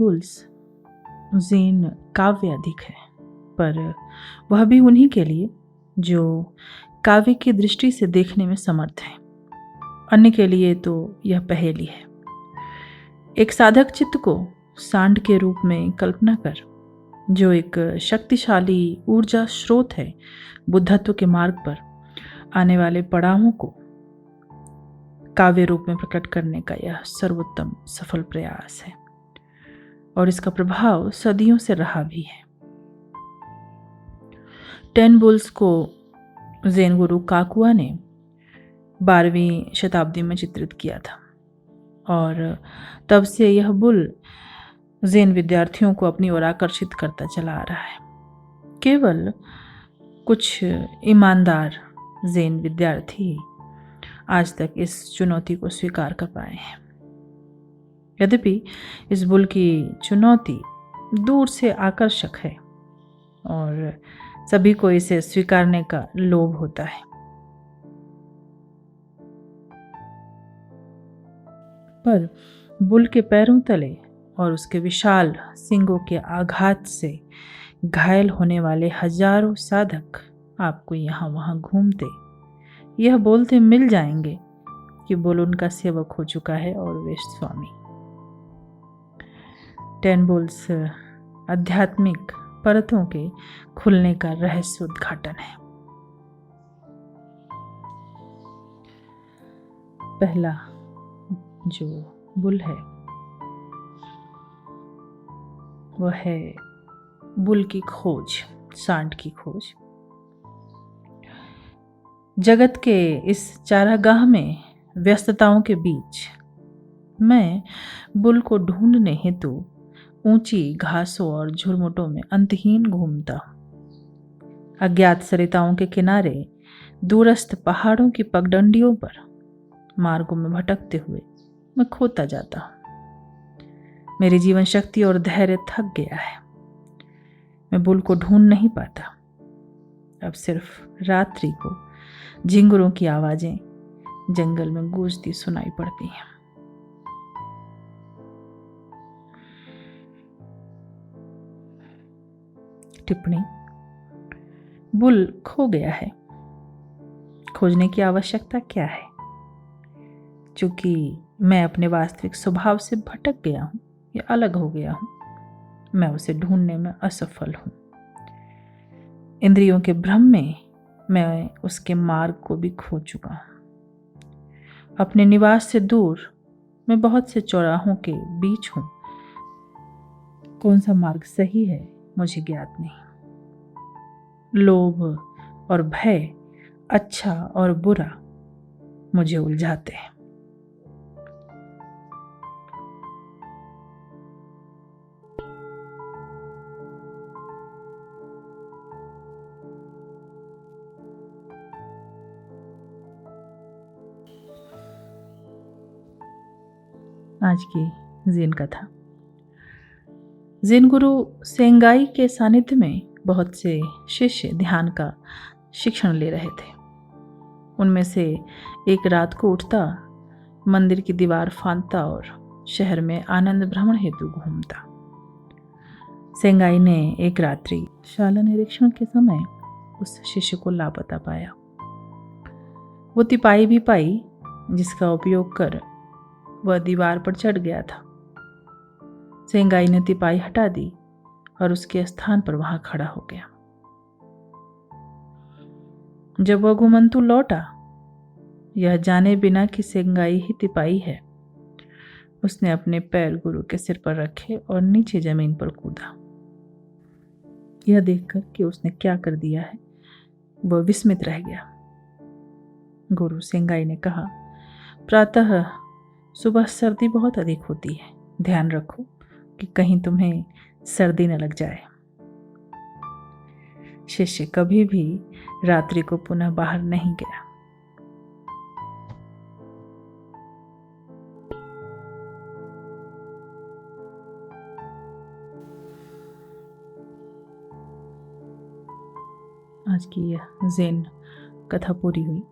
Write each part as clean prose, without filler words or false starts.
Bulls Zen काव्य अधिक है, पर वह भी उन्हीं के लिए जो काव्य की दृष्टि से देखने में समर्थ है। अन्य के लिए तो यह पहेली है। एक साधक चित्त को सांड के रूप में कल्पना कर, जो एक शक्तिशाली ऊर्जा स्रोत है, बुद्धत्व के मार्ग पर आने वाले पड़ावों को काव्य रूप में प्रकट करने का यह सर्वोत्तम सफल प्रयास है, और इसका प्रभाव सदियों से रहा भी है। 10 बुल्स को ज़ेन गुरु काकुआ ने 12वीं शताब्दी में चित्रित किया था, और तब से यह बुल ज़ेन विद्यार्थियों को अपनी ओर आकर्षित करता चला आ रहा है। केवल कुछ ईमानदार ज़ेन विद्यार्थी आज तक इस चुनौती को स्वीकार कर पाए हैं। यद्यपि इस बुल की चुनौती दूर से आकर्षक है और सभी को इसे स्वीकारने का लोभ होता है, पर बुल के पैरों तले और उसके विशाल सींगों के आघात से घायल होने वाले हजारों साधक आपको यहाँ वहाँ घूमते यह बोलते मिल जाएंगे कि बुल उनका सेवक हो चुका है और वे स्वामी। 10 बुल्स आध्यात्मिक परतों के खुलने का रहस्य उद्घाटन है। पहला जो बुल है वह है बुल की खोज, सांड की खोज। जगत के इस चारागाह में व्यस्तताओं के बीच मैं बुल को ढूंढने हेतु ऊंची घासों और झुरमुटों में अंतहीन घूमता हूँ। अज्ञात सरिताओं के किनारे, दूरस्थ पहाड़ों की पगडंडियों पर मार्गों में भटकते हुए मैं खोता जाता हूँ। मेरी जीवन शक्ति और धैर्य थक गया है। मैं बुल को ढूंढ नहीं पाता। अब सिर्फ रात्रि को झिंगुरों की आवाजें जंगल में गूंजती सुनाई पड़ती हैं। टिप्पणी: बुल खो गया है। खोजने की आवश्यकता क्या है? चूंकि मैं अपने वास्तविक स्वभाव से भटक गया हूं या अलग हो गया हूं, मैं उसे ढूंढने में असफल हूं। इंद्रियों के भ्रम में मैं उसके मार्ग को भी खो चुका हूं। अपने निवास से दूर मैं बहुत से चौराहों के बीच हूं। कौन सा मार्ग सही है मुझे ज्ञात नहीं। लोभ और भय, अच्छा और बुरा मुझे उलझाते हैं। आज की ज़ेन कथा। ज़ेन गुरु सेंगाई के सानिध्य में बहुत से शिष्य ध्यान का शिक्षण ले रहे थे। उनमें से एक रात को उठता, मंदिर की दीवार फांदता और शहर में आनंद भ्रमण हेतु घूमता। सेंगाई ने एक रात्रि शाला निरीक्षण के समय उस शिष्य को लापता पाया। वो तिपाई भी पाई जिसका उपयोग कर वह दीवार पर चढ़ गया था। सेंगाई ने तिपाई हटा दी और उसके स्थान पर वहां खड़ा हो गया। जब वह घुमंतु लौटा, यह जाने बिना कि सेंगाई ही तिपाई है, उसने अपने पैर गुरु के सिर पर रखे और नीचे जमीन पर कूदा। यह देखकर कि उसने क्या कर दिया है, वह विस्मित रह गया। गुरु सेंगाई ने कहा, प्रातः सुबह सर्दी बहुत अधिक होती है, ध्यान रखो कि कहीं तुम्हें सर्दी न लग जाए। शिष्य कभी भी रात्रि को पुनः बाहर नहीं गया। आज की यह ज़ेन कथा पूरी हुई।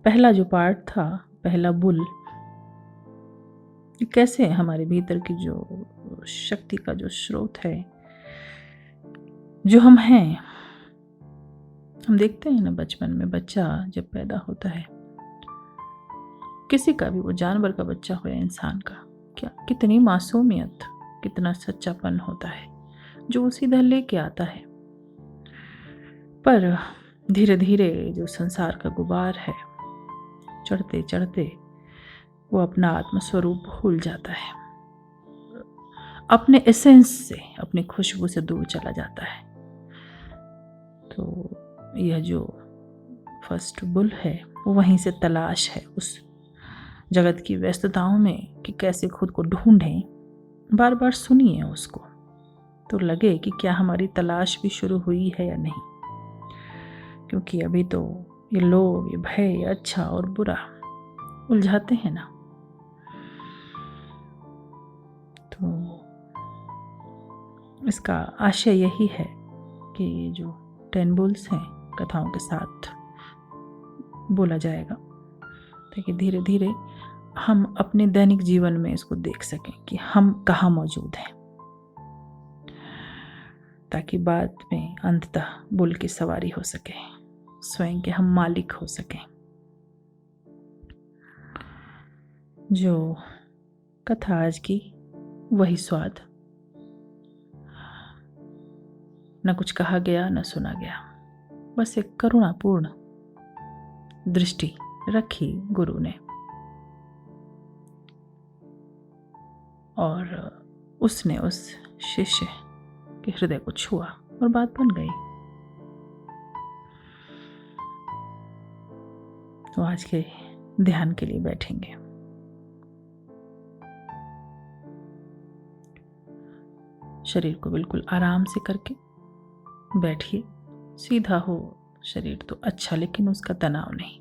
पहला जो पार्ट था, पहला बुल, कि कैसे हमारे भीतर की जो शक्ति का जो स्रोत है, जो हम हैं। हम देखते हैं ना, बचपन में बच्चा जब पैदा होता है, किसी का भी, वो जानवर का बच्चा हो या इंसान का, क्या कितनी मासूमियत, कितना सच्चापन होता है जो वो सीधा लेके आता है। पर धीरे धीरे जो संसार का गुबार है, चढ़ते चढ़ते वो अपना आत्मस्वरूप भूल जाता है, अपने एसेंस से, अपनी खुशबू से दूर चला जाता है। तो यह जो फर्स्ट बुल है, वो वहीं से तलाश है उस जगत की व्यस्तताओं में कि कैसे खुद को ढूंढें। बार बार सुनिए उसको, तो लगे कि क्या हमारी तलाश भी शुरू हुई है या नहीं। क्योंकि अभी तो ये लोभ, ये भय, ये अच्छा और बुरा उलझाते हैं ना। तो इसका आशय यही है कि ये जो 10 बुल्स हैं, कथाओं के साथ बोला जाएगा, ताकि धीरे धीरे हम अपने दैनिक जीवन में इसको देख सकें कि हम कहाँ मौजूद हैं, ताकि बाद में अंततः बुल की सवारी हो सके, स्वयं के हम मालिक हो सकें। जो कथा आज की, वही स्वाद, न कुछ कहा गया न सुना गया, बस एक करुणापूर्ण दृष्टि रखी गुरु ने, और उसने उस शिष्य के हृदय को छुआ और बात बन गई। तो आज के ध्यान के लिए बैठेंगे। शरीर को बिल्कुल आराम से करके बैठिए। सीधा हो शरीर तो अच्छा, लेकिन उसका तनाव नहीं।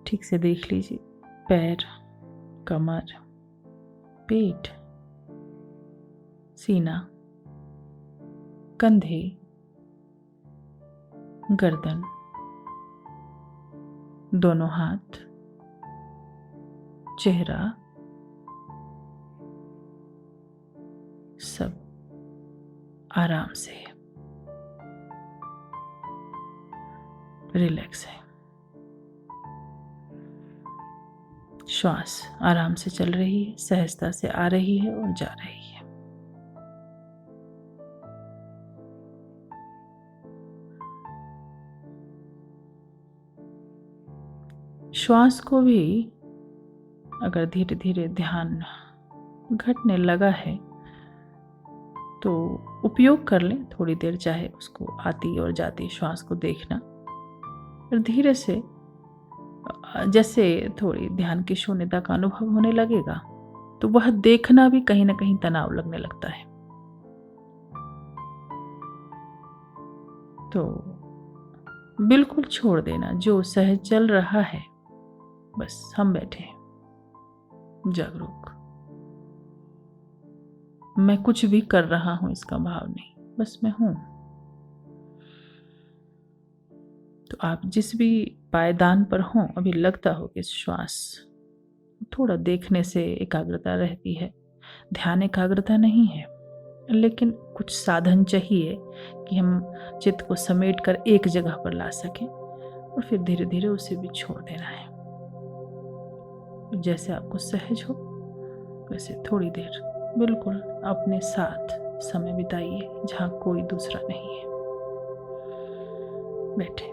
ठीक से देख लीजिए पैर, कमर, पेट, सीना, कंधे, गर्दन, दोनों हाथ, चेहरा, सब आराम से रिलैक्स है। श्वास आराम से चल रही है, सहजता से आ रही है और जा रही है। श्वास को भी अगर धीरे धीरे ध्यान घटने लगा है तो उपयोग कर लें, थोड़ी देर चाहे उसको आती और जाती श्वास को देखना। और धीरे से जैसे थोड़ी ध्यान की शून्यता का अनुभव होने लगेगा तो वह देखना भी कहीं ना कहीं तनाव लगने लगता है। तो बिल्कुल छोड़ देना, जो सहज चल रहा है, बस हम बैठे हैं जागरूक। मैं कुछ भी कर रहा हूं इसका भाव नहीं, बस मैं हूं। तो आप जिस भी पायदान पर हों, अभी लगता हो कि श्वास, थोड़ा देखने से एकाग्रता रहती है। ध्यान एकाग्रता नहीं है, लेकिन कुछ साधन चाहिए कि हम चित्त को समेट कर एक जगह पर ला सकें, और फिर धीरे धीरे उसे भी छोड़ देना है। जैसे आपको सहज हो वैसे थोड़ी देर बिल्कुल अपने साथ समय बिताइए, जहाँ कोई दूसरा नहीं है। बैठे।